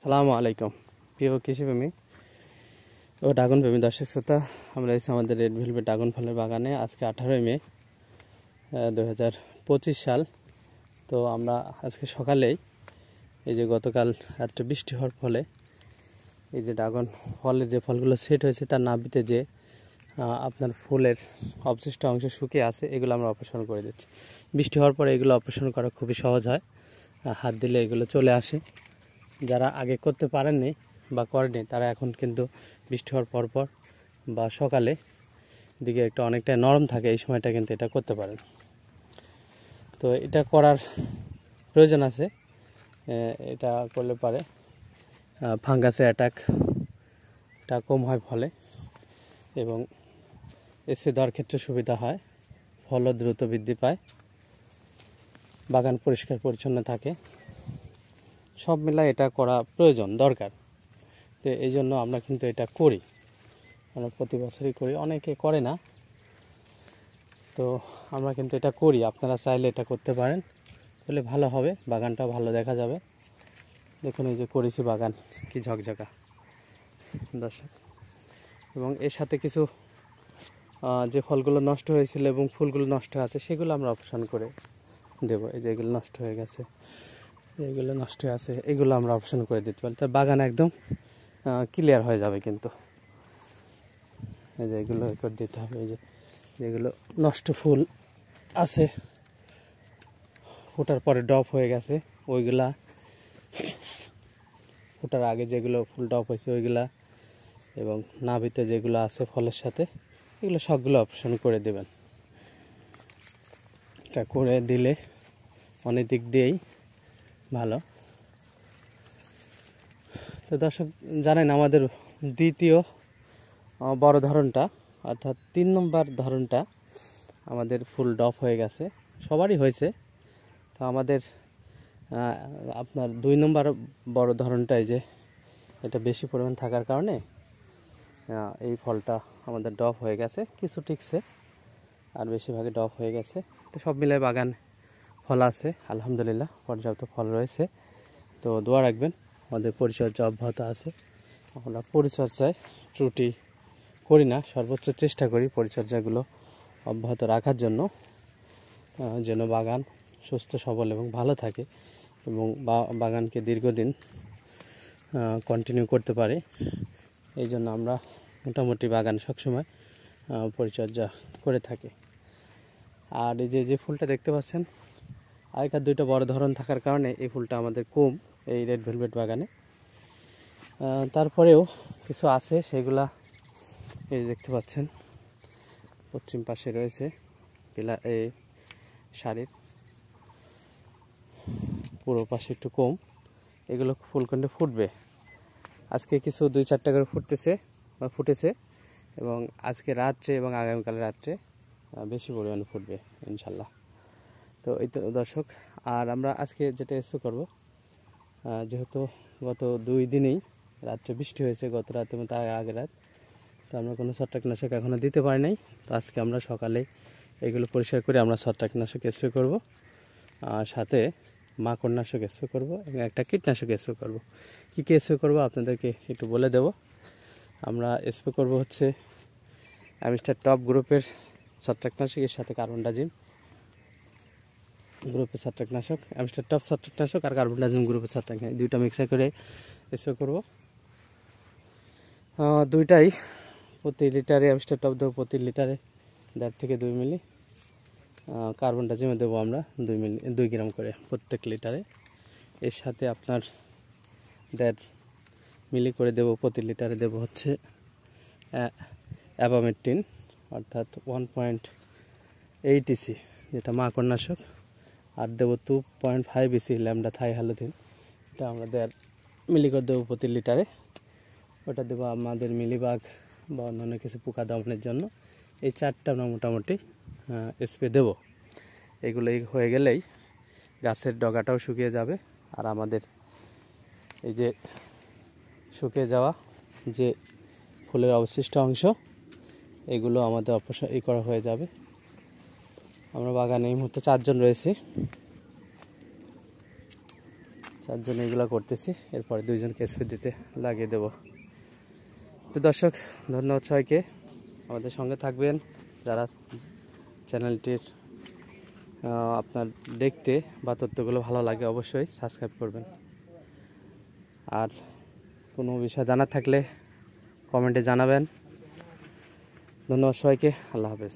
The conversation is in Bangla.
সালামু আলাইকুম প্রিয় কৃষিপ্রেমী ও ড্রাগন প্রেমী দর্শক শ্রোতা। আমরা এসে আমাদের রেড ভেলভেট ড্রাগন ফলের বাগানে। আজকে 18 মে 2025 সাল। তো আমরা আজকে সকালেই এই যে গতকাল রাত্রে বৃষ্টি হওয়ার ফলে এই যে ড্রাগন ফলের যে ফলগুলো সেট হয়েছে তার নাভিতে যে আপনার ফুলের অবশিষ্ট অংশ শুকিয়ে আছে, এগুলো আমরা অপারেশন করে দিচ্ছি। বৃষ্টি হওয়ার পরে এগুলো অপারেশন করা খুবই সহজ হয়, হাত দিলে এগুলো চলে আসে। যারা আগে করতে পারেননি বা করেনি তারা এখন কিন্তু বৃষ্টি হওয়ার পরপর বা সকালে দিকে একটু অনেকটা নরম থাকে, এই সময়টা কিন্তু এটা করতে পারেন। তো এটা করার প্রয়োজন আছে, এটা করলে পারে ফাঙ্গাসের অ্যাটাকটা কম হয় ফলে, এবং স্প্রে দেওয়ার ক্ষেত্রে সুবিধা হয়, ফলও দ্রুত বৃদ্ধি পায়, বাগান পরিষ্কার পরিচ্ছন্ন থাকে। সব মিলাই এটা করা প্রয়োজন দরকার। তো এই জন্য আমরা কিন্তু এটা করি, আমরা প্রতি বছরই করি। অনেকে করে না, তো আমরা কিন্তু এটা করি। আপনারা চাইলে এটা করতে পারেন, তাহলে ভালো হবে, বাগানটাও ভালো দেখা যাবে। দেখুন এই যে করেছি বাগান কি ঝকঝকা দর্শক। এবং এর সাথে কিছু যে ফলগুলো নষ্ট হয়েছিল এবং ফুলগুলো নষ্ট আছে সেগুলো আমরা অপসারণ করে দেবো। এই যে এগুলো নষ্ট হয়ে গেছে, এগুলো নষ্ট আছে, এগুলো আমরা অপশন করে দিতে পারি, তার বাগান একদম ক্লিয়ার হয়ে যাবে। কিন্তু এই যে এগুলো করে দিতে হবে। এই যে যেগুলো নষ্ট ফুল আছে, ফোটার পরে ড্রপ হয়ে গেছে ওইগুলা, ফোটার আগে যেগুলো ফুল ড্রপ হয়েছে ওইগুলা, এবং নাভিতে যেগুলো আছে ফলের সাথে, এগুলো সবগুলো অপশন করে দেবেন। এটা করে দিলে অনেক দিক দিয়েই ভালো। তো দর্শক জানেন আমাদের দ্বিতীয় বড় ধরনটা, অর্থাৎ 3 নম্বর ধরনটা আমাদের ফুল ড্রপ হয়ে গেছে, সবারই হয়েছে। তো আমাদের আপনার 2 নম্বর বড় ধরনটাই যে এটা বেশি পরিমাণ থাকার কারণে এই ফলটা আমাদের ড্রপ হয়ে গেছে, কিছু টিকছে আর বেশিরভাগই ড্রপ হয়ে গেছে। তো সব মিলিয়ে বাগান ফল আছে আলহামদুলিল্লাহ, পর্যাপ্ত ফল রয়েছে। তো দোয়া রাখবেন, আমাদের পরিচর্যা অব্যাহত আছে। আমরা পরিচর্যায় ত্রুটি করি না, সর্বোচ্চ চেষ্টা করি পরিচর্যাগুলো অব্যাহত রাখার জন্য, যেন বাগান সুস্থ সবল এবং ভালো থাকে, এবং বাগানকে দীর্ঘদিন কন্টিনিউ করতে পারে। এই জন্য আমরা মোটামুটি বাগান সবসময় পরিচর্যা করে থাকি। আর এই যে ফুলটা দেখতে পাচ্ছেন, আগেকার 2টা বড় ধরন থাকার কারণে এই ফুলটা আমাদের কম এই রেড ভেলভেট বাগানে। তারপরেও কিছু আছে, সেগুলা এই দেখতে পাচ্ছেন পশ্চিম পাশে রয়েছে এই শাড়ির পুরো পাশে একটু কম, এগুলো ফুলকন্ডে ফুটবে। আজকে কিছু 2-4টা করে ফুটেছে, এবং আজকে রাত্রে এবং আগামীকাল রাত্রে বেশি পরিমাণে ফুটবে ইনশাল্লাহ। তো এই তো দর্শক, আর আমরা আজকে যেটা স্প্রে করব, যেহেতু গত 2 দিনেই রাত্রে বৃষ্টি হয়েছে, গত রাতে এবং তার আগের রাত, তো আমরা কোনো ছত্রাকনাশক এখনও দিতে পারি নাই। তো আজকে আমরা সকালে এগুলো পরিষ্কার করে আমরা ছত্রাকনাশক স্প্রে করব, আর সাথে মাকড়নাশক স্প্রে করব, এবং একটা কীটনাশক স্প্রে করব। কী কী স্প্রে করব আপনাদেরকে একটু বলে দেব। আমরা স্প্রে করব হচ্ছে অ্যামিস্টার টপ গ্রুপের ছত্রাকনাশক, এর সাথে কার্বনডাজিম গ্রুপের ছত্রাকনাশক, অ্যামিস্টার টপ ছত্রাকনাশক আর কার্বনডাজিম গ্রুপের ছত্রাকনাশক, 2টা মিক্সার করে স্প্রে করব। 2টাই প্রতি লিটারে, অ্যামিস্টার টপ দেবো প্রতি লিটারে 1.5 থেকে 2 মিলি, কার্বনডাজিমে দেবো আমরা 2 গ্রাম করে প্রত্যেক লিটারে। এর সাথে আপনার 1.5 মিলি করে দেবো প্রতি লিটারে, দেবো হচ্ছে অ্যাবামেট্রিন, অর্থাৎ 1.8 ইসি যেটা মাকড়নাশক, আর দেবো 2.5 ইসি ল্যামডা থাইহ্যালোথিন, এটা আমরা 1.5 মিলি করে দেবো প্রতি লিটারে। ওটা দেবো আমাদের মিলিবাগ বা অন্যান্য কিছু পোকা দমনের জন্য। এই 4টা আমরা মোটামুটি স্প্রে দেবো। এগুলোই হয়ে গেলেই গাছের ডগাটাও শুকিয়ে যাবে, আর আমাদের এই যে শুকিয়ে যাওয়া যে ফুলের অবশিষ্ট অংশ, এগুলো আমাদের অপসারণ করা হয়ে যাবে। আমরা বাগানে এই মুহূর্তে 4 জন রয়েছি, তার জন্য এগুলো করতেছি, এরপরে দুইজনকে স্প্রে দিতে লাগিয়ে দেব। তো দর্শক, ধন্যবাদ সবাইকে, আমাদের সঙ্গে থাকবেন। যারা চ্যানেলটির আপনার দেখতে বা তথ্যগুলো ভালো লাগে অবশ্যই সাবস্ক্রাইব করবেন। আর কোনো বিষয় জানার থাকলে কমেন্টে জানাবেন। ধন্যবাদ সবাইকে, আল্লাহ হাফেজ।